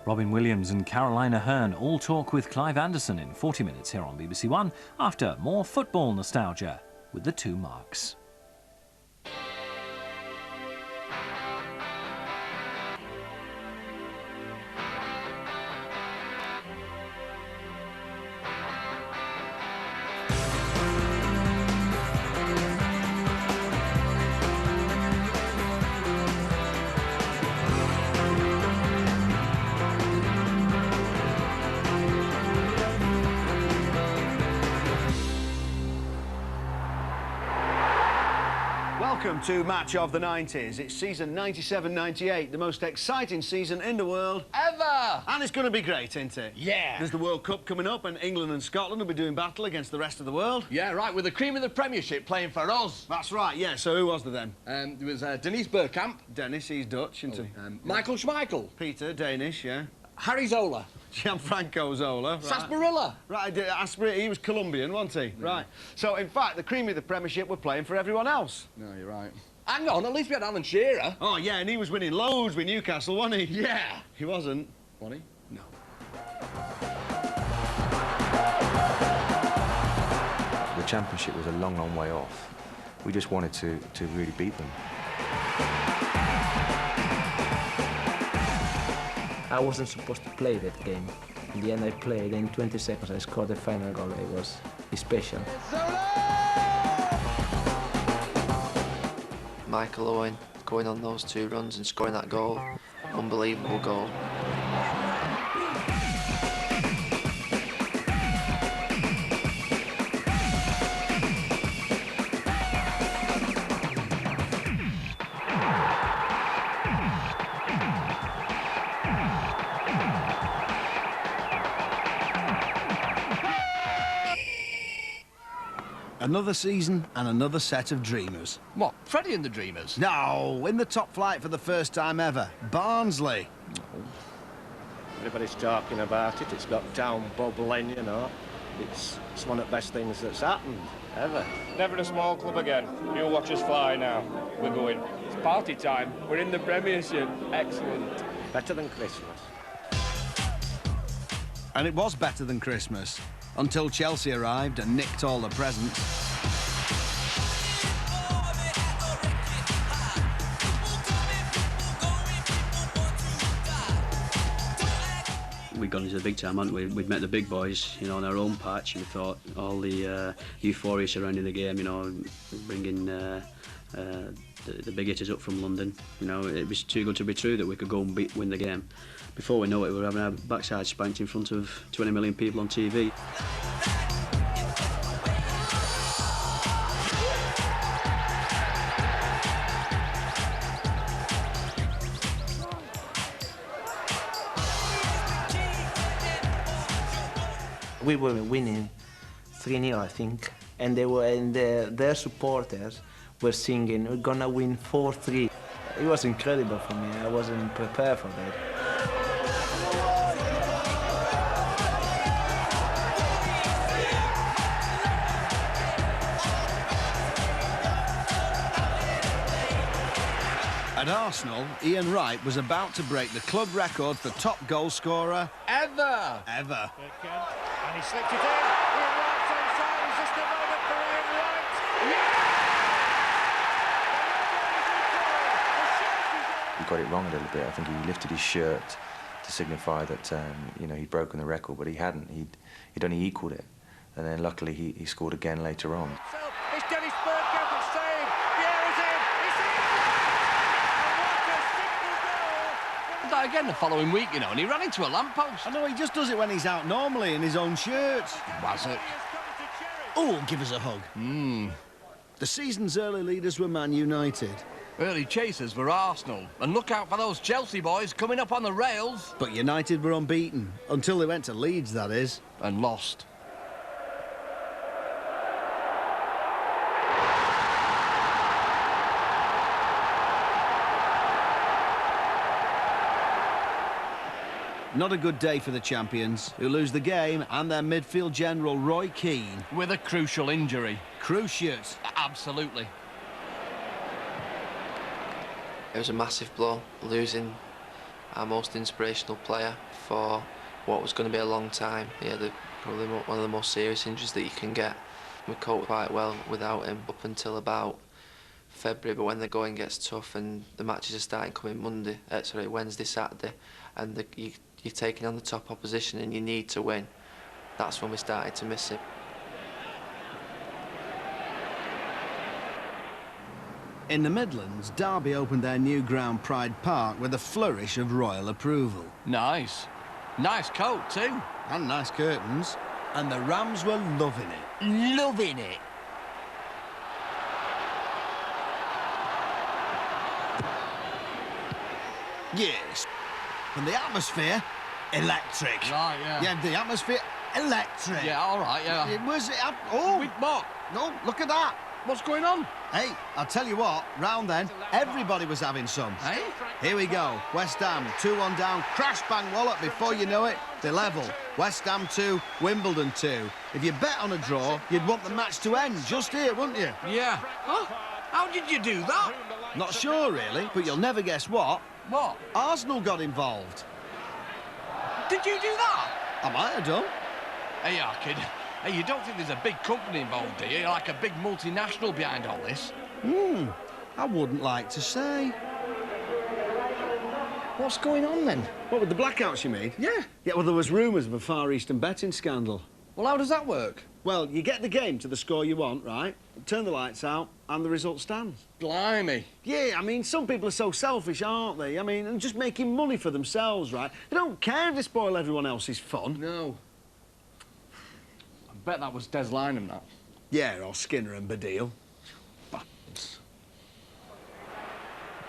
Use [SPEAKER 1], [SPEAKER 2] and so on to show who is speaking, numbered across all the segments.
[SPEAKER 1] Robin Williams and Carolina Hearn all talk with Clive Anderson in 40 minutes here on BBC One after more football nostalgia with the two Marcs.
[SPEAKER 2] Welcome to Match of the 90s. It's season 97-98, the most exciting season in the world
[SPEAKER 3] ever!
[SPEAKER 2] And it's going to be great, isn't it?
[SPEAKER 3] Yeah.
[SPEAKER 2] There's the World Cup coming up and England and Scotland will be doing battle against the rest of the world.
[SPEAKER 3] Yeah, right, with the cream of the Premiership playing for us.
[SPEAKER 2] That's right, yeah. So who was there then?
[SPEAKER 3] There was Denise Bergkamp.
[SPEAKER 2] Dennis, he's Dutch, isn't he?
[SPEAKER 3] Michael Schmeichel.
[SPEAKER 2] Peter, Danish, yeah.
[SPEAKER 3] Harry Zola.
[SPEAKER 2] Gianfranco Zola. Right.
[SPEAKER 3] Sarsaparilla.
[SPEAKER 2] Right, he was Colombian, wasn't he? Yeah. Right. So, in fact, the cream of the Premiership were playing for everyone else.
[SPEAKER 3] No, you're right. Hang on, at least we had Alan Shearer.
[SPEAKER 2] Oh, yeah, and he was winning loads with Newcastle, wasn't he?
[SPEAKER 3] Yeah.
[SPEAKER 2] He wasn't.
[SPEAKER 3] Wasn't he?
[SPEAKER 2] No.
[SPEAKER 4] The Championship was a long, long way off. We just wanted to really beat them.
[SPEAKER 5] I wasn't supposed to play that game. In the end, I played. In 20 seconds, I scored the final goal. It was special.
[SPEAKER 6] Michael Owen going on those 2 runs and scoring that goal. Unbelievable goal.
[SPEAKER 2] Another season and another set of dreamers.
[SPEAKER 3] What, Freddie and the Dreamers?
[SPEAKER 2] No, in the top flight for the first time ever. Barnsley.
[SPEAKER 7] Everybody's talking about it. It's got town bubbling, you know. It's one of the best things that's happened, ever.
[SPEAKER 8] Never a small club again. You'll watch us fly now. We're going. It's party time. We're in the Premiership. Excellent.
[SPEAKER 7] Better than Christmas.
[SPEAKER 2] And it was better than Christmas, until Chelsea arrived and nicked all the presents.
[SPEAKER 9] We'd gone into the big time, hadn't we? We'd met the big boys, you know, on our own patch, and we thought all the euphoria surrounding the game, you know, bringing the big hitters up from London, you know, it was too good to be true that we could go and win the game. Before we know it, we were having our backside spanked in front of 20 million people on TV.
[SPEAKER 5] We were winning 3-0, I think, and their supporters were singing, "We're gonna win 4-3." It was incredible for me. I wasn't prepared for that.
[SPEAKER 2] At Arsenal, Ian Wright was about to break the club record for top goal scorer
[SPEAKER 3] ever.
[SPEAKER 8] And he slipped it in. Ian Wright's onside. Is this the moment for Ian Wright?
[SPEAKER 4] He got it wrong a little bit. I think he lifted his shirt to signify that you know, he'd broken the record, but he hadn't. He'd only equalled it, and then luckily he scored again later on.
[SPEAKER 8] It's Dennis Bergkamp that's saved. Vieira's in. It's in. And what a simple goal.
[SPEAKER 3] Did that again the following week, you know, and he ran into a lamppost.
[SPEAKER 2] I know, he just does it when he's out normally in his own shirt.
[SPEAKER 3] Was it?
[SPEAKER 2] Oh, give us a hug. The season's early leaders were Man United.
[SPEAKER 3] Early chasers were Arsenal. And look out for those Chelsea boys coming up on the rails.
[SPEAKER 2] But United were unbeaten, until they went to Leeds, that is.
[SPEAKER 3] And lost.
[SPEAKER 2] Not a good day for the champions, who lose the game, and their midfield general, Roy Keane.
[SPEAKER 3] With a crucial injury.
[SPEAKER 2] Cruciate.
[SPEAKER 3] Absolutely.
[SPEAKER 6] It was a massive blow, losing our most inspirational player for what was going to be a long time. He had probably one of the most serious injuries that you can get. We coped quite well without him up until about February, but when the going gets tough and the matches are starting coming Wednesday, Saturday, and you're taking on the top opposition and you need to win, that's when we started to miss him.
[SPEAKER 2] In the Midlands, Derby opened their new ground Pride Park with a flourish of royal approval.
[SPEAKER 3] Nice. Nice coat, too.
[SPEAKER 2] And nice curtains. And the Rams were loving it.
[SPEAKER 3] Loving it.
[SPEAKER 2] Yes. And the atmosphere, electric.
[SPEAKER 3] Right, yeah.
[SPEAKER 2] Yeah, the atmosphere, electric.
[SPEAKER 3] Yeah, all right, yeah.
[SPEAKER 2] It was... Oh!
[SPEAKER 3] Wait, Marc.
[SPEAKER 2] No, look at that.
[SPEAKER 3] What's going on?
[SPEAKER 2] Hey, I'll tell you what, round then, everybody was having some.
[SPEAKER 3] Hey?
[SPEAKER 2] Here we go. West Ham, 2-1 down, crash bang wallop, before you know it, they're level. West Ham 2, Wimbledon 2. If you bet on a draw, you'd want the match to end just here, wouldn't you?
[SPEAKER 3] Yeah. Huh? How did you do that?
[SPEAKER 2] Not sure, really, but you'll never guess what.
[SPEAKER 3] What?
[SPEAKER 2] Arsenal got involved.
[SPEAKER 3] Did you do that?
[SPEAKER 2] I might have done.
[SPEAKER 3] Hey, kid. Hey, you don't think there's a big company involved, do you? Like a big multinational behind all this?
[SPEAKER 2] I wouldn't like to say.
[SPEAKER 3] What's going on, then?
[SPEAKER 2] What, with the blackouts, you mean?
[SPEAKER 3] Yeah.
[SPEAKER 2] Yeah, well, there was rumours of a Far Eastern betting scandal.
[SPEAKER 3] Well, how does that work?
[SPEAKER 2] Well, you get the game to the score you want, right? Turn the lights out, and the result stands.
[SPEAKER 3] Blimey.
[SPEAKER 2] Yeah, I mean, some people are so selfish, aren't they? I mean, and just making money for themselves, right? They don't care if they spoil everyone else's fun.
[SPEAKER 3] No. I bet that was Des Lynam, that.
[SPEAKER 2] Yeah, or Skinner and Badil.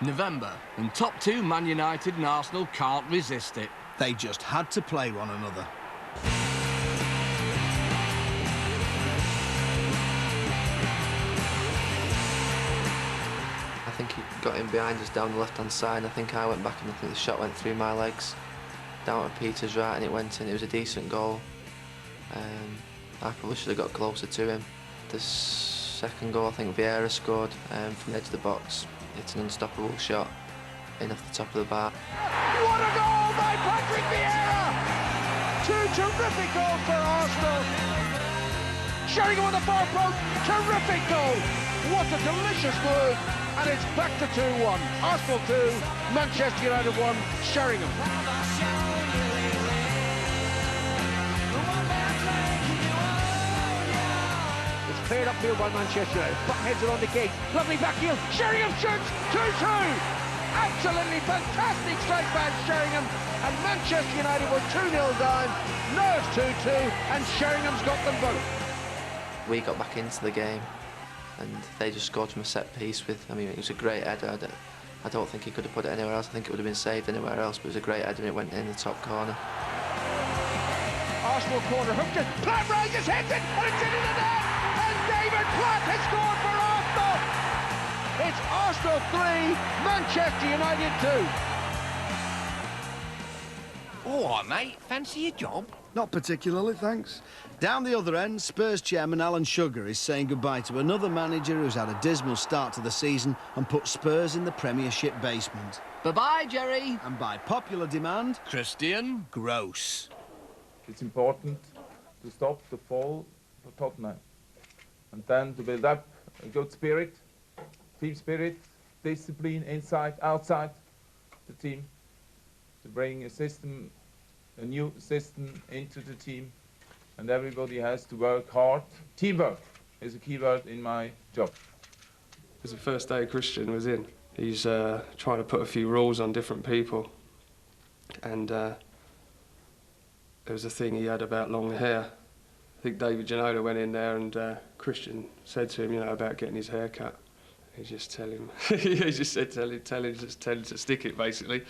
[SPEAKER 3] November, and top two, Man United and Arsenal, can't resist it.
[SPEAKER 2] They just had to play one another.
[SPEAKER 6] I think he got in behind us down the left-hand side. I think I went back and I think the shot went through my legs, down to Peter's right, and it went in. It was a decent goal. I probably should have got closer to him. The second goal, I think Vieira scored from the edge of the box. It's an unstoppable shot in off the top of the bar.
[SPEAKER 8] What a goal by Patrick Vieira! Two terrific goals for Arsenal. Sheringham on the far post, terrific goal. What a delicious move, and it's back to 2-1. Arsenal 2, Manchester United 1, Sheringham. It's cleared upfield by Manchester United. Buckheads are on the gate. Lovely back heel. Sheringham shoots 2-2. Absolutely fantastic strike by Sheringham, and Manchester United were 2-0 down. Now it's 2-2, and Sheringham's got them both.
[SPEAKER 6] We got back into the game, and they just scored from a set piece with, I mean, it was a great header. I don't think he could have put it anywhere else. I think it would have been saved anywhere else, but it was a great header and it went in the top corner.
[SPEAKER 8] Arsenal corner, hooked it, Platt rises, heads it, and it's into the net! And David Platt has scored for Arsenal! It's Arsenal 3, Manchester United 2.
[SPEAKER 3] All right, mate. Fancy your job?
[SPEAKER 2] Not particularly, thanks. Down the other end, Spurs chairman Alan Sugar is saying goodbye to another manager who's had a dismal start to the season and put Spurs in the Premiership basement.
[SPEAKER 3] Bye-bye, Jerry.
[SPEAKER 2] And by popular demand,
[SPEAKER 3] Christian.
[SPEAKER 2] gross.
[SPEAKER 10] It's important to stop the fall for Tottenham and then to build up a good spirit, team spirit, discipline inside, outside the team, to bring a new system into the team, and everybody has to work hard. Teamwork is a key word in my job.
[SPEAKER 11] It was the first day Christian was in. He's trying to put a few rules on different people, and there was a thing he had about long hair. I think David Ginola went in there and Christian said to him, you know, about getting his hair cut. He just tell him, he just said, tell him to stick it, basically.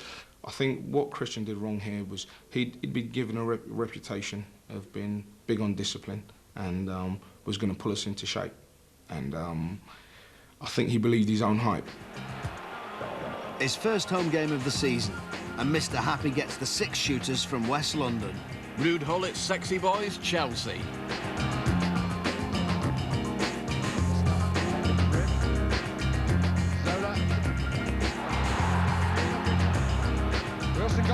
[SPEAKER 12] I think what Christian did wrong here was he'd been given a reputation of being big on discipline and was going to pull us into shape. And I think he believed his own hype.
[SPEAKER 2] His first home game of the season, and Mr. Happy gets the 6 shooters from West London.
[SPEAKER 3] Rude Hullets, Sexy Boys, Chelsea.
[SPEAKER 8] Wilson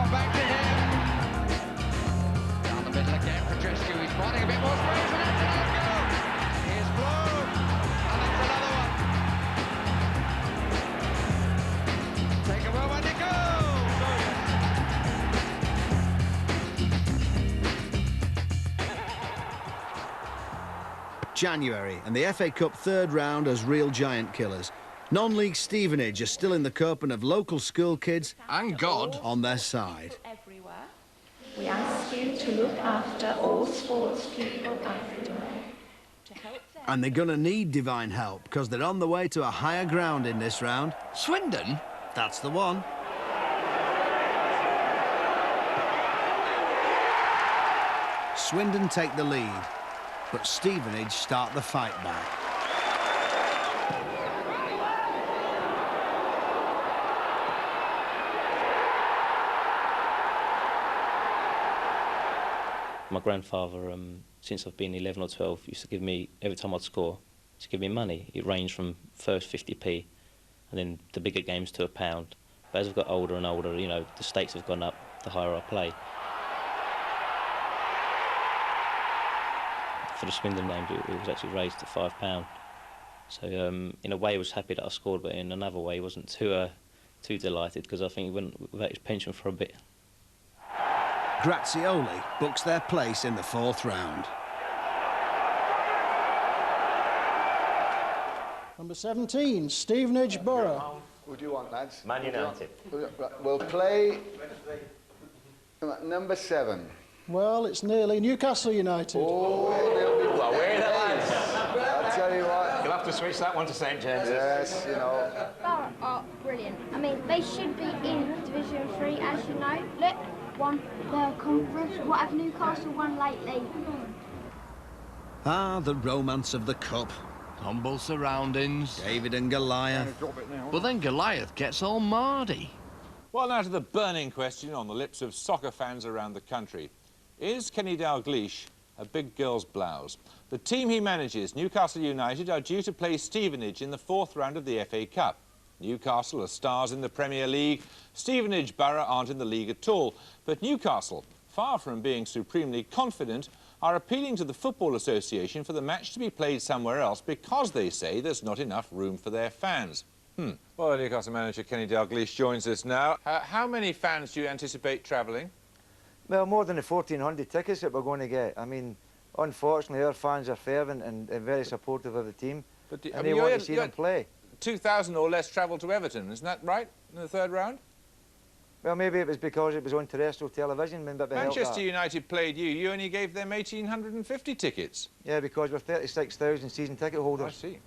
[SPEAKER 2] January, and the FA Cup third round has real giant killers. Non-league Stevenage are still in the cup and have local school kids
[SPEAKER 3] and God
[SPEAKER 2] on their side.
[SPEAKER 13] Everywhere. We ask you to look after all sports people after.
[SPEAKER 2] And they're going to need divine help because they're on the way to a higher ground in this round.
[SPEAKER 3] Swindon?
[SPEAKER 2] That's the one. Swindon take the lead, but Stevenage start the fight back.
[SPEAKER 14] My grandfather, since I've been 11 or 12, used to give me, every time I'd score, to give me money. It ranged from first 50p, and then the bigger games to £1. But as I've got older and older, you know, the stakes have gone up, the higher I play. For the Swindon games, it was actually raised to £5. So in a way, I was happy that I scored, but in another way, I wasn't too delighted because I think he went without his pension for a bit.
[SPEAKER 2] Grazioli books their place in the fourth round.
[SPEAKER 15] Number 17, Stevenage Borough.
[SPEAKER 16] Who do you want, lads?
[SPEAKER 17] Man United.
[SPEAKER 16] We'll play number 7.
[SPEAKER 15] Well, it's nearly Newcastle United.
[SPEAKER 16] Oh, they'll be
[SPEAKER 17] well, we're the lads.
[SPEAKER 16] I'll tell you what.
[SPEAKER 17] You'll have to switch that one to St James's.
[SPEAKER 16] Yes, you know.
[SPEAKER 18] Borough are brilliant. I mean, they should be in Division 3, as you know. Look, won the conference. What have Newcastle won lately?
[SPEAKER 2] Ah, the romance of the cup.
[SPEAKER 3] Humble surroundings.
[SPEAKER 2] David and Goliath.
[SPEAKER 3] But then Goliath gets all mardy.
[SPEAKER 19] Well, now to the burning question on the lips of soccer fans around the country. Is Kenny Dalglish a big girl's blouse? The team he manages, Newcastle United, are due to play Stevenage in the fourth round of the FA Cup. Newcastle are stars in the Premier League. Stevenage Borough aren't in the league at all. But Newcastle, far from being supremely confident, are appealing to the Football Association for the match to be played somewhere else because they say there's not enough room for their fans. Well, Newcastle manager Kenny Dalglish joins us now. How many fans do you anticipate travelling?
[SPEAKER 20] Well, more than the 1,400 tickets that we're going to get. I mean, unfortunately, our fans are fervent and very supportive of the team,
[SPEAKER 19] But
[SPEAKER 20] and they want to see them play.
[SPEAKER 19] 2,000 or less travelled to Everton, isn't that right, in the third round?
[SPEAKER 20] Well, maybe it was because it was on terrestrial television.
[SPEAKER 19] Manchester United played you. You only gave them 1,850 tickets.
[SPEAKER 20] Yeah, because we're 36,000 season ticket holders.
[SPEAKER 19] I see.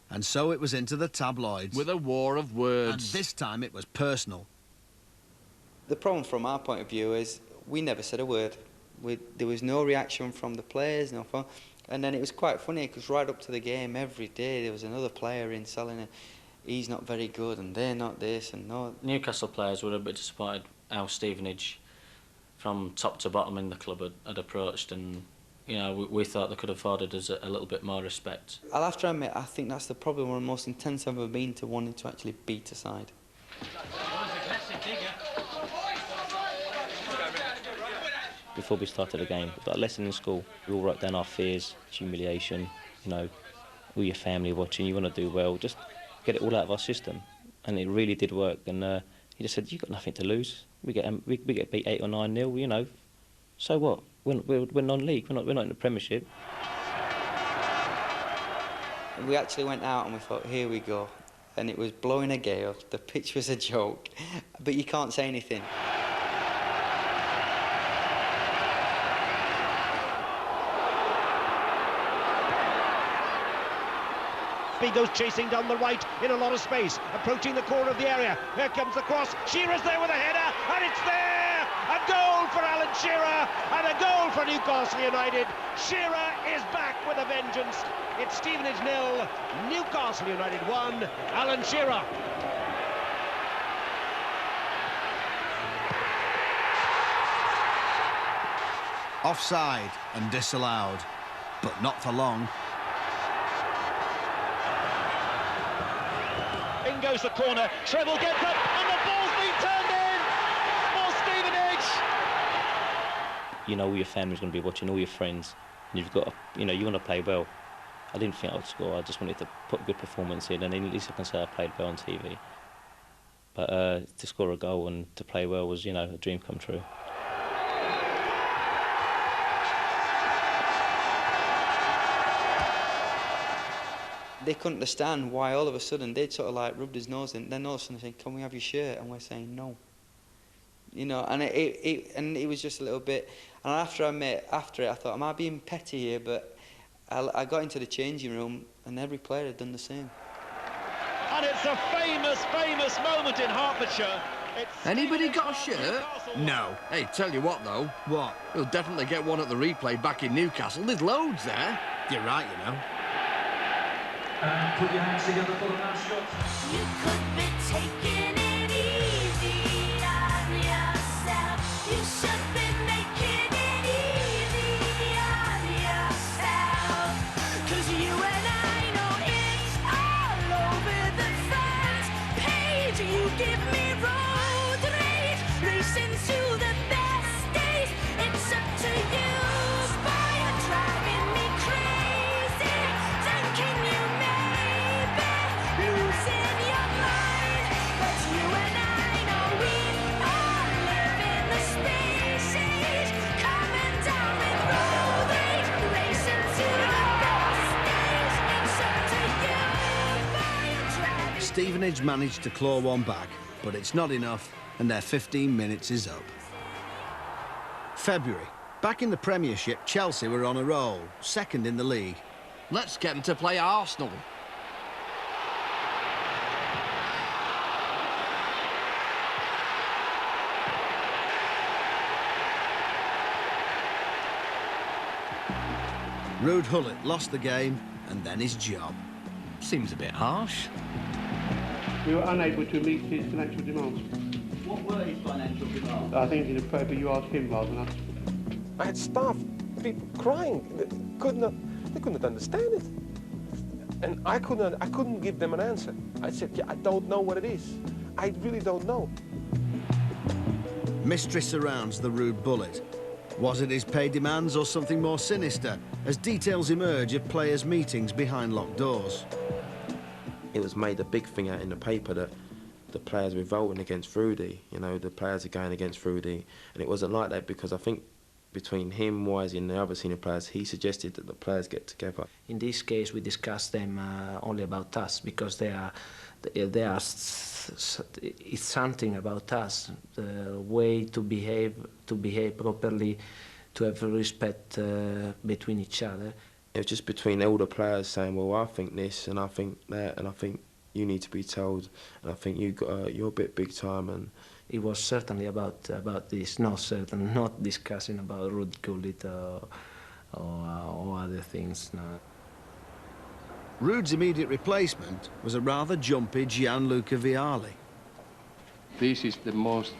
[SPEAKER 2] And so it was into the tabloids.
[SPEAKER 3] With a war of words.
[SPEAKER 2] And this time it was personal.
[SPEAKER 21] The problem from our point of view is we never said a word. There was no reaction from the players, no fun. And then it was quite funny because right up to the game, every day there was another player in selling it. He's not very good and they're not this and no.
[SPEAKER 14] Newcastle players were a bit disappointed how Stevenage, from top to bottom in the club, had approached, and you know, we thought they could have afforded us a little bit more respect.
[SPEAKER 21] I'll have to admit, I think that's the probably one of the most intense I've ever been to wanting to actually beat a side.
[SPEAKER 14] Before we started the game, we got a lesson in school. We all wrote down our fears, humiliation, you know, all your family watching, you want to do well, just get it all out of our system. And it really did work. And he just said, you've got nothing to lose. We get beat 8 or 9-0, you know. So what? We're non-league, we're not in the Premiership.
[SPEAKER 21] We actually went out and we thought, here we go. And it was blowing a gale, the pitch was a joke, but you can't say anything.
[SPEAKER 8] He goes chasing down the right in a lot of space, approaching the corner of the area. Here comes the cross. Shearer's there with a header, and it's there! A goal for Alan Shearer, and a goal for Newcastle United. Shearer is back with a vengeance. It's Stevenage 0, Newcastle United 1. Alan Shearer.
[SPEAKER 2] Offside and disallowed, but not for long.
[SPEAKER 8] In goes the corner, Treble gets up, and the ball's been turned in for Stevenage!
[SPEAKER 14] You know, all your family's going to be watching, all your friends, and you've got to, you know, you want to play well. I didn't think I'd score, I just wanted to put a good performance in, and then at least I can say I played well on TV. But to score a goal and to play well was, you know, a dream come true.
[SPEAKER 21] they couldn't understand why all of a sudden they'd sort of like rubbed his nose in, then all of a sudden saying, "Can we have your shirt?" And we're saying no. You know, and it was just a little bit. And after it, I thought, am I being petty here? But I got into the changing room, and every player had done the same.
[SPEAKER 8] And it's a famous, famous moment in Hertfordshire.
[SPEAKER 3] Anybody got a shirt? No. Hey, tell you what, though.
[SPEAKER 2] What?
[SPEAKER 3] We'll definitely get one at the replay back in Newcastle. There's loads there.
[SPEAKER 2] You're right, you know.
[SPEAKER 1] Put your hands together for the last shot. You could be taking it easy on yourself. You should be making it easy on yourself. 'Cause you and I know it's all over the front page. You give me road rage, racing to the best days. It's up to you, boy, you're driving me crazy. Thinking you losing your mind, but you and I know we all live in the species, coming down with road rage, racing to the best days. It's up to you, boy, you're driving.
[SPEAKER 2] Stevenage managed to claw one back, but it's not enough, and their 15 minutes is up. February. Back in the Premiership, Chelsea were on a roll, second in the league.
[SPEAKER 3] Let's get them to play Arsenal.
[SPEAKER 2] Ruud Gullit lost the game, and then his job.
[SPEAKER 3] Seems a bit harsh.
[SPEAKER 22] We were unable to meet his financial demands.
[SPEAKER 23] What were his financial demands?
[SPEAKER 22] I think in a paper you asked him rather than us.
[SPEAKER 24] I had staff, people crying. They couldn't understand it. And I couldn't give them an answer. I said, yeah, I don't know what it is. I really don't know.
[SPEAKER 2] Mystery surrounds the Ruud Bullet. Was it his pay demands or something more sinister, as details emerge of players' meetings behind locked doors?
[SPEAKER 25] It was made a big thing out in the paper that the players were voting against Rudy. You know, the players are going against Rudy. And it wasn't like that because I think between him, Wisey and the other senior players, he suggested that the players get together.
[SPEAKER 5] In this case, we discussed them only about us because it's something about us, the way to behave properly, to have respect between each other.
[SPEAKER 25] It was just between all the players saying, well, I think this and I think that and I think you need to be told and I think you're a bit big time. And
[SPEAKER 5] it was certainly about this, not discussing about Ruud Gullit or other things. No.
[SPEAKER 2] Ruud's immediate replacement was a rather jumpy Gianluca Vialli.
[SPEAKER 22] This is the most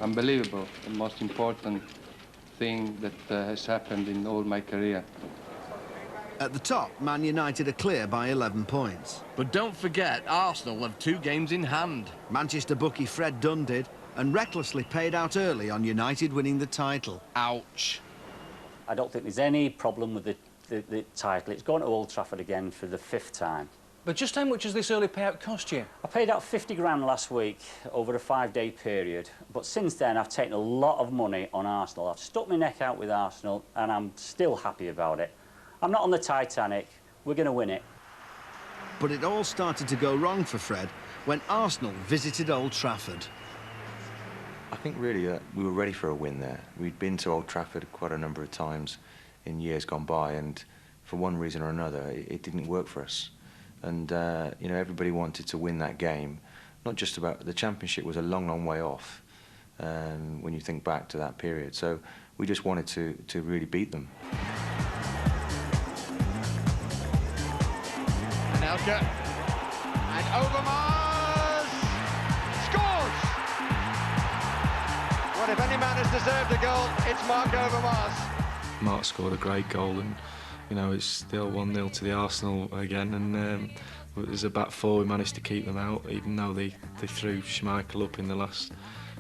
[SPEAKER 22] unbelievable, the most important thing that has happened in all my career.
[SPEAKER 2] At the top, Man United are clear by 11 points.
[SPEAKER 3] But don't forget, Arsenal have 2 games in hand.
[SPEAKER 2] Manchester bookie Fred Dunn did, and recklessly paid out early on United winning the title.
[SPEAKER 3] Ouch.
[SPEAKER 26] I don't think there's any problem with the title. It's gone to Old Trafford again for the 5th time.
[SPEAKER 27] But just how much has this early payout cost you?
[SPEAKER 26] I paid out 50 grand last week over a 5-day period, but since then I've taken a lot of money on Arsenal. I've stuck my neck out with Arsenal and I'm still happy about it. I'm not on the Titanic. We're going to win it.
[SPEAKER 2] But it all started to go wrong for Fred when Arsenal visited Old Trafford.
[SPEAKER 4] I think really we were ready for a win there. We'd been to Old Trafford quite a number of times in years gone by, and for one reason or another, it didn't work for us. And you know, everybody wanted to win that game. Not just about the Championship was a long, long way off when you think back to that period. So we just wanted to really beat them.
[SPEAKER 8] Anelka and Overmars scores! Well, if any man has deserved a goal, it's Marc Overmars.
[SPEAKER 11] Marc scored a great goal, and you know it's still 1-0 to the Arsenal again. And as a back four, we managed to keep them out, even though they threw Schmeichel up in the last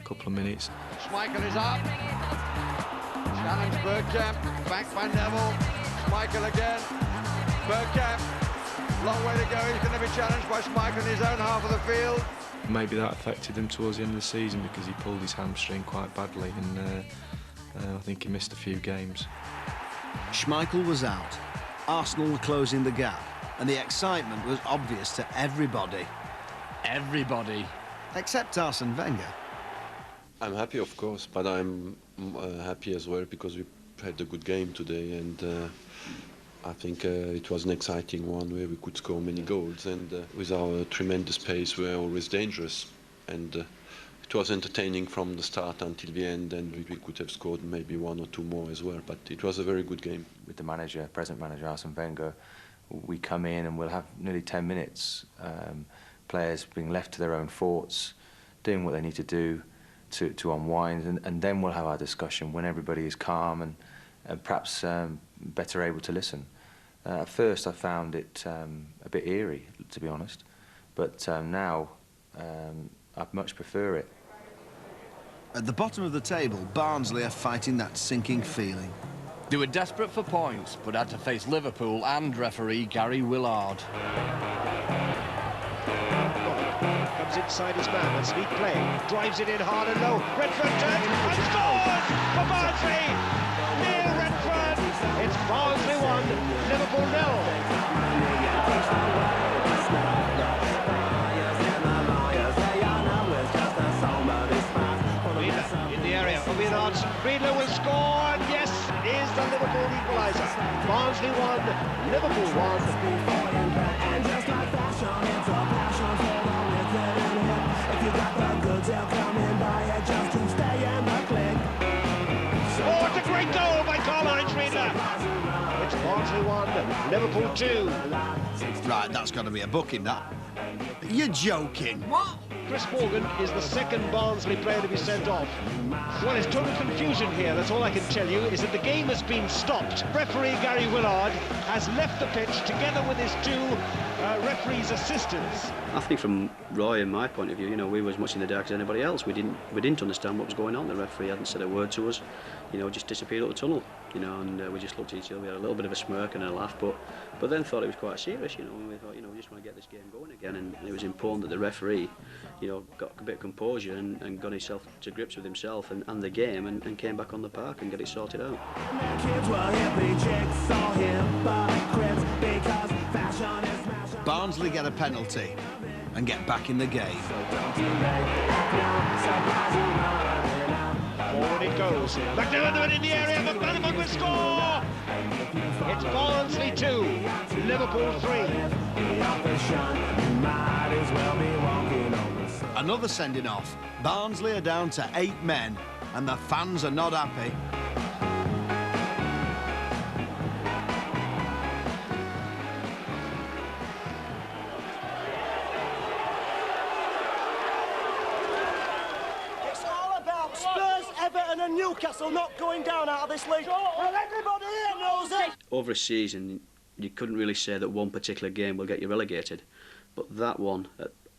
[SPEAKER 11] couple of minutes.
[SPEAKER 8] Schmeichel is up. Challenge Bergkamp. Back by Neville. Schmeichel again. Bergkamp. Long way to go. He's going to be challenged by Schmeichel in his own half of the field.
[SPEAKER 11] Maybe that affected him towards the end of the season because he pulled his hamstring quite badly, and I think he missed a few games.
[SPEAKER 2] Schmeichel was out. Arsenal were closing the gap. and the excitement was obvious to everybody.
[SPEAKER 3] Everybody.
[SPEAKER 2] Except Arsene Wenger.
[SPEAKER 6] I'm happy, of course, but I'm happy as well because we had a good game today, and I think it was an exciting one where we could score many goals, and with our tremendous pace we were always dangerous, and it was entertaining from the start until the end, and we could have scored maybe one or two more as well, but it was a very good game.
[SPEAKER 4] With the manager, present manager Arsene Wenger, we come in and we'll have nearly 10 minutes, players being left to their own thoughts, doing what they need to do to unwind, and then we'll have our discussion when everybody is calm and perhaps better able to listen. At first I found it a bit eerie, to be honest, but now I much prefer it.
[SPEAKER 2] At the bottom of the table, Barnsley are fighting that sinking feeling.
[SPEAKER 3] They were desperate for points, but had to face Liverpool and referee Gary Willard.
[SPEAKER 8] Comes inside his man, that's neat play. Drives it in hard and low. Redford turns and scores for Barnsley! Neil Redford! It's Barnsley 1, Liverpool 0. In the area of Willard. Riedler will score, and yes, is the Liverpool equaliser. Barnsley 1, Liverpool 1. Oh, what a great goal by Karl-Heinz Riedler. It's Barnsley 1, Liverpool 2.
[SPEAKER 2] Right, that's got to be a booking, that. You're joking. What?
[SPEAKER 8] Chris Morgan is the second Barnsley player to be sent off. Well, there's total confusion here. That's all I can tell you, is that the game has been stopped. Referee Gary Willard has left the pitch together with his two referee's assistants.
[SPEAKER 23] I think from Roy and my point of view, you know, we were as much in the dark as anybody else. We didn't understand what was going on. The referee hadn't said a word to us, you know, just disappeared up the tunnel, you know, and we just looked at each other. We had a little bit of a smirk and a laugh, but then thought it was quite serious, you know, and we thought, you know, we just want to get this game going again, and it was important that the referee, you know, got a bit of composure and got himself to grips with himself and the game and came back on the park and get it sorted out.
[SPEAKER 2] Barnsley get a penalty and get back in the game.
[SPEAKER 8] Forward it goes. McDermott in the area, McManaman will score! It's Barnsley 2, Liverpool 3.
[SPEAKER 2] Another sending off. Barnsley are down to 8 men, and the fans are not happy.
[SPEAKER 7] It's all about Spurs, Everton and Newcastle not going down out of this league. And everybody here knows it.
[SPEAKER 23] Over a season, you couldn't really say that one particular game will get you relegated, but that one,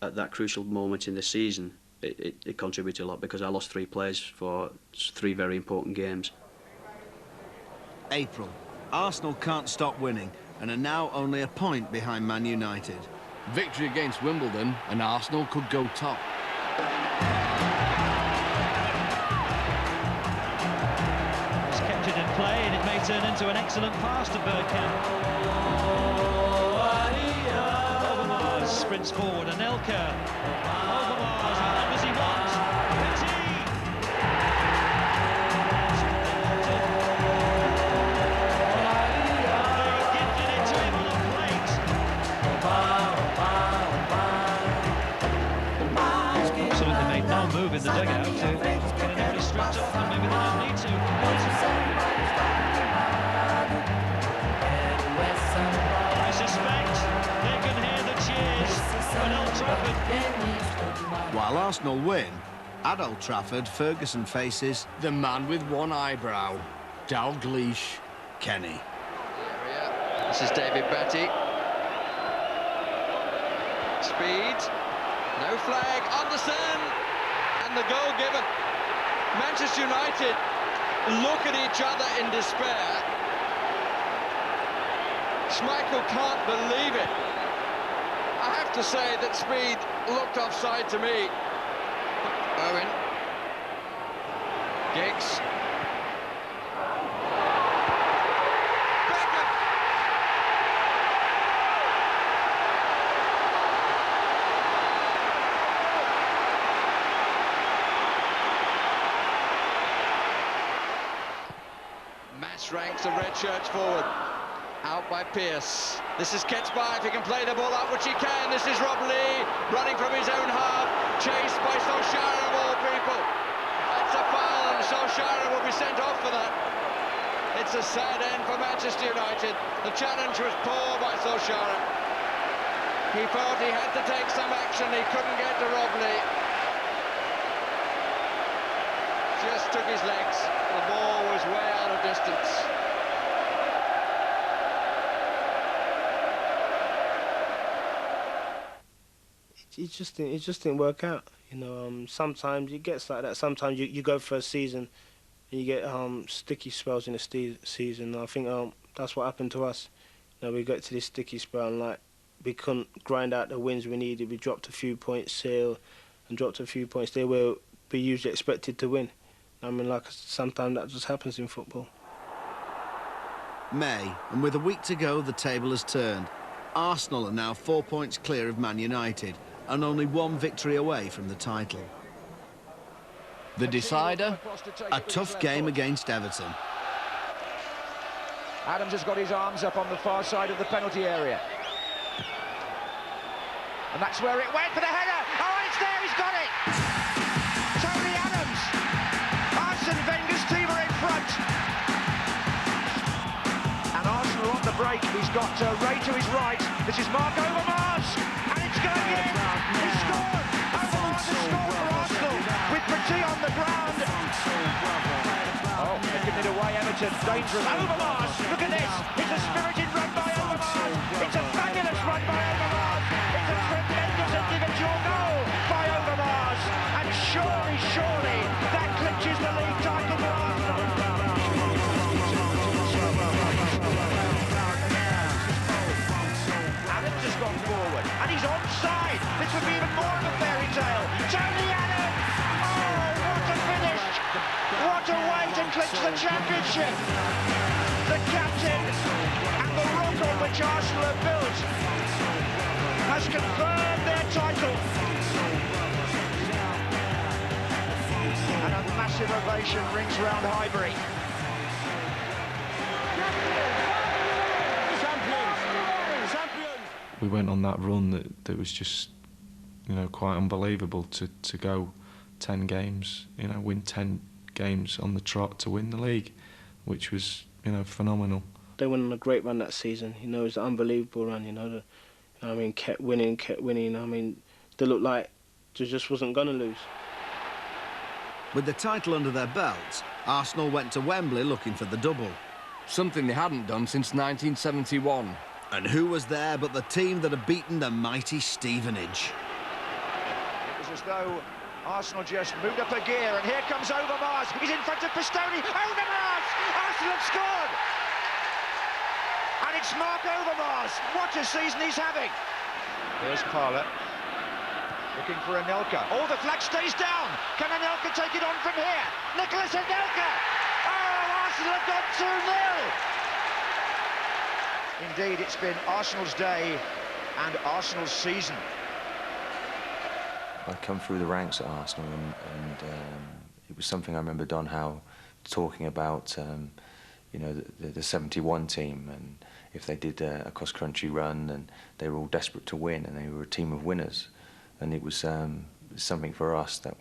[SPEAKER 23] at that crucial moment in the season, it contributed a lot because I lost 3 players for 3 very important games.
[SPEAKER 2] April. Arsenal can't stop winning and are now only a point behind Man United.
[SPEAKER 3] Victory against Wimbledon and Arsenal could go top.
[SPEAKER 9] He's kept it in play and it may turn into an excellent pass to Bergkamp. Overmars sprints forward, Anelka. Overmars, how long does he want? Petty! They've gifted it to him on a plate. Absolutely made no move in the dugout to get anybody stripped off, and maybe they don't need to. I suspect they can hear the cheers at Old Trafford.
[SPEAKER 2] While Arsenal win, at Old Trafford, Ferguson faces
[SPEAKER 3] the man with one eyebrow, Dalglish.
[SPEAKER 2] Kenny.
[SPEAKER 10] This is David Batty. Speed, no flag, Anderson, and the goal given. Manchester United look at each other in despair. Schmeichel can't believe it. I have to say that Speed looked offside to me. Owen. Giggs. Kent's ranks of red shirts forward. Out by Pearce. This is Ketsby, if he can play the ball out, which he can. This is Rob Lee, running from his own half, chased by Solskjaer of all people. That's a foul, and Solskjaer will be sent off for that. It's a sad end for Manchester United. The challenge was poor by Solskjaer. He thought he had to take some action, he couldn't get to Rob Lee. Just took his legs. The ball was way out of distance.
[SPEAKER 5] It just didn't work out. You know, sometimes it gets like that. Sometimes you go for a season and you get sticky spells in the season. I think that's what happened to us. You know, we got to this sticky spell and like we couldn't grind out the wins we needed. We dropped a few points here and dropped a few points there where we usually expected to win. I mean, like, sometimes that just happens in football.
[SPEAKER 2] May, and with a week to go, the table has turned. Arsenal are now 4 points clear of Man United and only one victory away from the title.
[SPEAKER 3] The decider?
[SPEAKER 2] A tough game against Everton.
[SPEAKER 8] Adams has got his arms up on the far side of the penalty area. And that's where it went for the header. Oh, it's there, he's got it! Tony Adams! Arsene Wenger's team are in front. And Arsenal on the break. He's got Ray to his right. This is Marc Overmars. And it's going in. He scored. Overmars has scored for Arsenal. With Petit on the ground. Oh, they're giving it away, Everton. Dangerous. Overmars. Look at this. It's a spirited run by Overmars. It's a fabulous run by Overmars. It's a tremendous individual goal by Overmars. And surely, that clinches the league title for Arsenal. Adams has gone forward, and he's onside. This would be even more of a fairy tale. Tony Adams! Oh, what a finish! What a way to clinch the championship! The captain and the rock on which Arsenal have built has confirmed their title. And a massive ovation rings round Highbury.
[SPEAKER 12] We went on that run that was just, you know, quite unbelievable to go 10 games, you know, win 10 games on the trot to win the league, which was, you know, phenomenal.
[SPEAKER 5] They went on a great run that season. You know, it was an unbelievable run. You know, I mean, kept winning. I mean, they looked like they just wasn't going to lose.
[SPEAKER 2] With the title under their belts, Arsenal went to Wembley looking for the double.
[SPEAKER 3] Something they hadn't done since 1971.
[SPEAKER 2] And who was there but the team that had beaten the mighty Stevenage?
[SPEAKER 8] It was as though Arsenal just moved up a gear, and here comes Overmars. He's in front of Pistone. Overmars! Arsenal have scored! And it's Marc Overmars. What a season he's having. Here's Parler. Looking for Anelka. Oh, the flag stays down. Can Anelka take it on from here? Nicholas Anelka! Oh, Arsenal have gone 2-0. Indeed, it's been Arsenal's day and Arsenal's season.
[SPEAKER 4] I'd come through the ranks at Arsenal, and it was something I remember Don Howe talking about, you know, the 71 team, and if they did a cross-country run, and they were all desperate to win, and they were a team of winners, and it was something for us that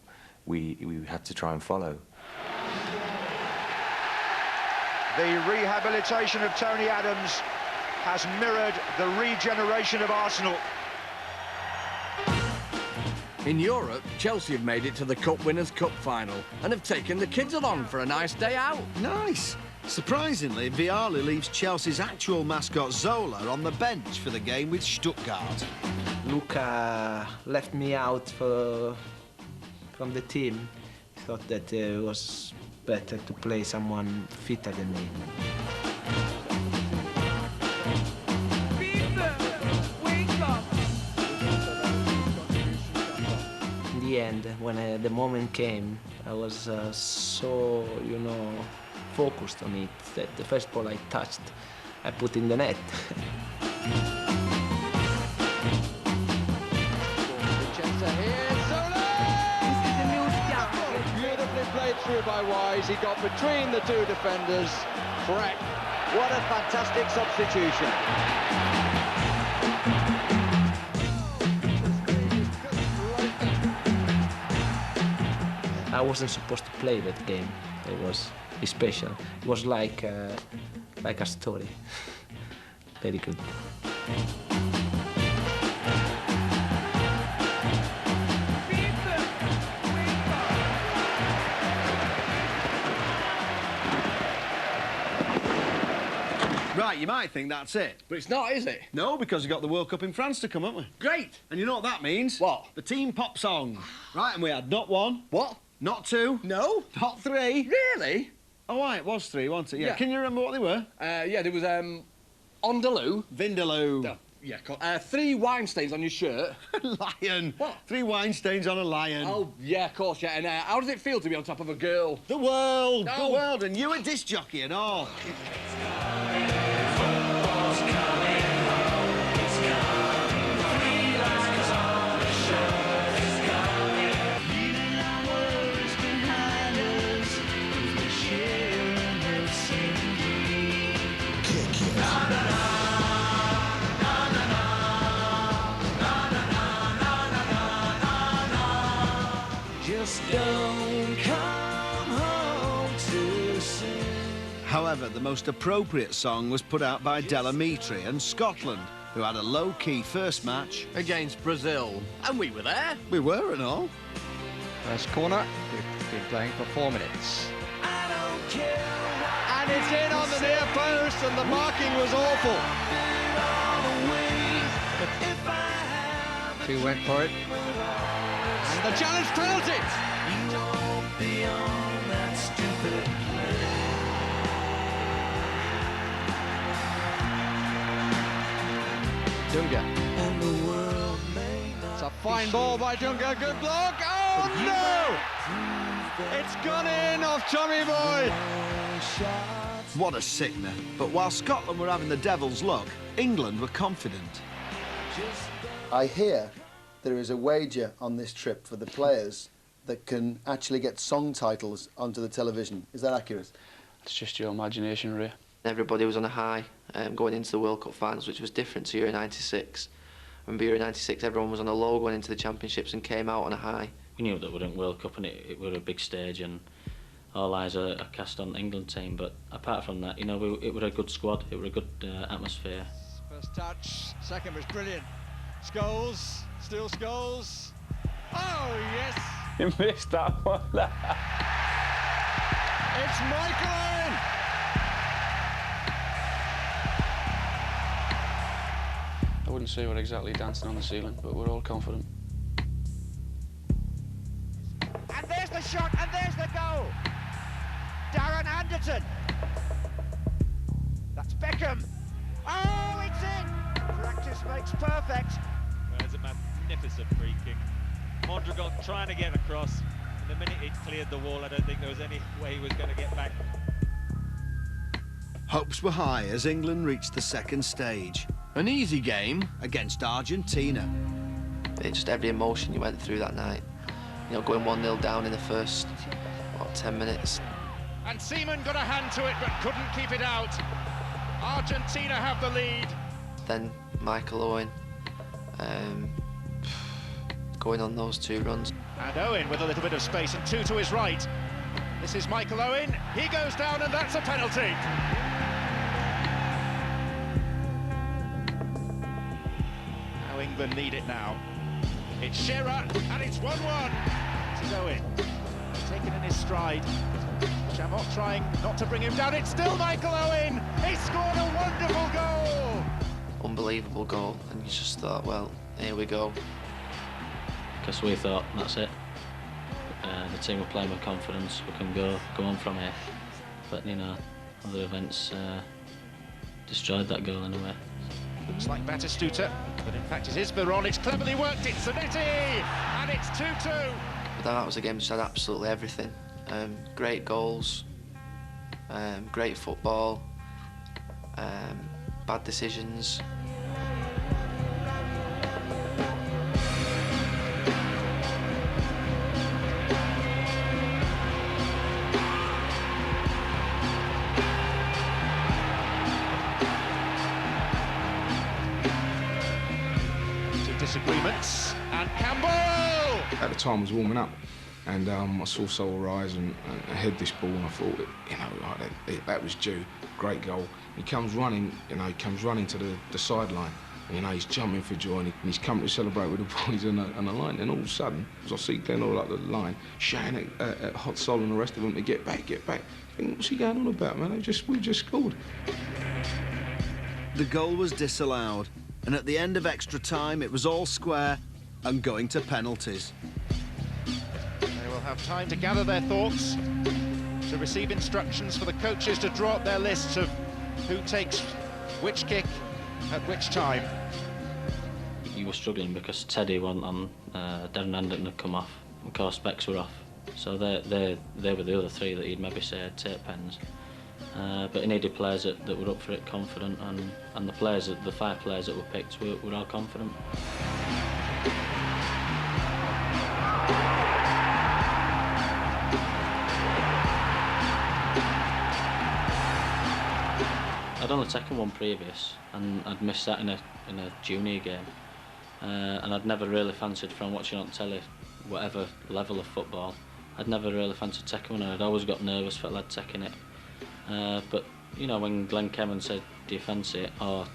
[SPEAKER 4] we had to try and follow.
[SPEAKER 8] The rehabilitation of Tony Adams has mirrored the regeneration of Arsenal.
[SPEAKER 3] In Europe, Chelsea have made it to the Cup Winners' Cup final and have taken the kids along for a nice day out.
[SPEAKER 2] Nice. Surprisingly, Vialli leaves Chelsea's actual mascot Zola on the bench for the game with Stuttgart.
[SPEAKER 5] Luca left me out from the team. He thought that it was better to play someone fitter than me. In the end, when the moment came, I was so, you know, focused on it that the first ball I touched, I put in the net.
[SPEAKER 10] played through by Wise. He got between the two defenders. Freck. What a fantastic substitution.
[SPEAKER 5] I wasn't supposed to play that game. It was special. It was like a story. Very good.
[SPEAKER 2] Right, you might think that's it.
[SPEAKER 3] But it's not, is it?
[SPEAKER 2] No, because we've got the World Cup in France to come, haven't we?
[SPEAKER 3] Great.
[SPEAKER 2] And you know what that means?
[SPEAKER 3] What?
[SPEAKER 2] The team pop song. Right, and we had not one.
[SPEAKER 3] What?
[SPEAKER 2] Not two.
[SPEAKER 3] No.
[SPEAKER 2] Not three.
[SPEAKER 3] Really?
[SPEAKER 2] Oh, right, it was three, wasn't it? Yeah.
[SPEAKER 3] Yeah.
[SPEAKER 2] Can you remember what they were?
[SPEAKER 3] Yeah, there was, Ondaloo.
[SPEAKER 2] Vindaloo.
[SPEAKER 3] Yeah, 3 wine stains on your shirt.
[SPEAKER 2] Lion.
[SPEAKER 3] What?
[SPEAKER 2] 3 wine stains on a lion.
[SPEAKER 3] Oh, yeah, of course, yeah. And how does it feel to be on top of a girl?
[SPEAKER 2] The world.
[SPEAKER 3] No.
[SPEAKER 2] The world. And you a disc jockey and all.
[SPEAKER 1] Don't come home too soon.
[SPEAKER 2] However, the most appropriate song was put out by Delamitri and Scotland, who had a low-key first match
[SPEAKER 3] against Brazil. And we were there.
[SPEAKER 2] We were and all.
[SPEAKER 10] First corner. We've been playing for 4 minutes. And it's in on the near post, and the marking was awful. 2 went for it. And the challenge penalty. Dunga. It's a fine ball by Dunga. Good block. Oh no! It's gone in off Tommy Boy.
[SPEAKER 2] What a sickener. But while Scotland were having the devil's luck, England were confident.
[SPEAKER 13] I hear there is a wager on this trip for the players that can actually get song titles onto the television. Is that accurate?
[SPEAKER 15] It's just your imagination, Ray.
[SPEAKER 21] Everybody was on a high going into the World Cup finals, which was different to Euro 96. Remember Euro 96, everyone was on a low going into the championships and came out on a high.
[SPEAKER 14] We knew that we didn't World Cup and it were a big stage and all eyes are cast on the England team, but apart from that, you know, it were a good squad, it were a good atmosphere.
[SPEAKER 10] First touch, second was brilliant. Scholes, still Scholes. Oh, yes!
[SPEAKER 15] You missed that one.
[SPEAKER 10] It's Michael Owen!
[SPEAKER 15] I wouldn't say we're exactly dancing on the ceiling, but we're all confident.
[SPEAKER 10] And there's the shot, and there's the goal! Darren Anderton! That's Beckham! Oh, it's in! Practice makes perfect.
[SPEAKER 9] There's a magnificent free kick. Mondragon trying to get across. And the minute it cleared the wall, I don't think there was any way he was going to get back.
[SPEAKER 2] Hopes were high as England reached the second stage.
[SPEAKER 3] An easy game
[SPEAKER 2] against Argentina.
[SPEAKER 21] It's just every emotion you went through that night. You know, going 1-0 down in the first, 10 minutes.
[SPEAKER 8] And Seaman got a hand to it, but couldn't keep it out. Argentina have the lead.
[SPEAKER 21] Then Michael Owen going on those 2 runs.
[SPEAKER 8] And Owen with a little bit of space and 2 to his right. This is Michael Owen. He goes down and that's a penalty. How England need it now. It's Shearer and it's 1-1. This is Owen. Taken in his stride. Chabot trying not to bring him down. It's still Michael Owen. He scored a wonderful goal.
[SPEAKER 21] Unbelievable goal. And you just thought, well, here we go.
[SPEAKER 14] Because we thought, that's it. The team were playing with confidence, we can go on from here. But, you know, other events destroyed that goal in a way.
[SPEAKER 8] Looks like Batistuta, but in fact it is Veron. It's cleverly worked, it's Zanetti, and it's 2-2.
[SPEAKER 21] But that was a game that had absolutely everything. Great goals, great football, bad decisions.
[SPEAKER 16] at the time was warming up, and I saw Sol rise and head this ball, and I thought, you know, that was due. Great goal. He comes running, you know, he comes running to the sideline. You know, he's jumping for joy, and he's coming to celebrate with the ball. He's on the line, and all of a sudden, as I see Glenn all up the line, shouting at Hot Sol and the rest of them to get back, get back. I think, what's he going on about, man? We just scored.
[SPEAKER 2] The goal was disallowed, and at the end of extra time, it was all square and going to penalties.
[SPEAKER 17] They will have time to gather their thoughts, to receive instructions for the coaches to draw up their lists of who takes which kick at which time.
[SPEAKER 14] You were struggling because Teddy went on, Darren Anderton had come off, and of course Becks were off. So they were the other three that he'd maybe say had tape pens. But he needed players that were up for it, confident, and the 5 players that were picked were all confident. I'd only taken one previous, and I'd missed that in a junior game, and I'd never really fancied, from watching on telly, whatever level of football, I'd never really fancied taking one, and I'd always got nervous for a lad taking it. But you know, when Glenn came and said, "Do you fancy it?" or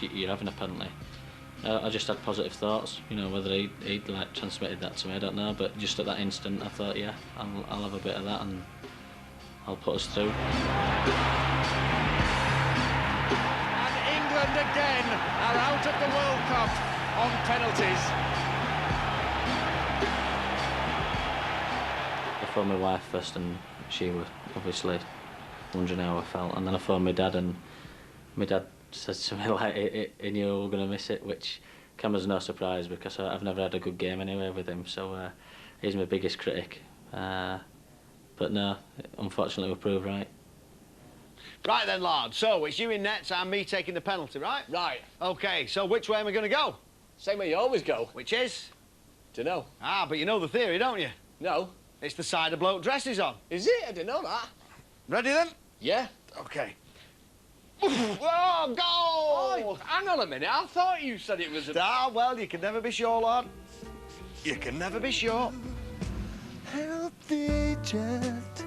[SPEAKER 14] "You're having a penalty," I just had positive thoughts. You know, whether he'd like transmitted that to me, I don't know. But just at that instant, I thought, yeah, I'll have a bit of that, and I'll put us through.
[SPEAKER 17] England again are out of the World Cup on penalties.
[SPEAKER 14] I phoned my wife first, and she was obviously wondering how I felt, and then I phoned my dad, and my dad said to me, like, he knew we were going to miss it, which came as no surprise because I've never had a good game anyway with him, so he's my biggest critic. But no, unfortunately we proved right.
[SPEAKER 2] Right then, lad, so it's you in nets and me taking the penalty, right?
[SPEAKER 3] Right.
[SPEAKER 2] OK, so which way am I going to go?
[SPEAKER 3] Same way you always go.
[SPEAKER 2] Which is?
[SPEAKER 3] Dunno.
[SPEAKER 2] Ah, but you know the theory, don't you?
[SPEAKER 3] No.
[SPEAKER 2] It's the side a bloke dresses on.
[SPEAKER 3] Is it? I didn't know that.
[SPEAKER 2] Ready then?
[SPEAKER 3] Yeah.
[SPEAKER 2] OK. Oh, goal!
[SPEAKER 3] Oh, hang on a minute, I thought you said it was a...
[SPEAKER 2] Ah, well, you can never be sure, lad. You can never be sure.
[SPEAKER 1] Help the agent.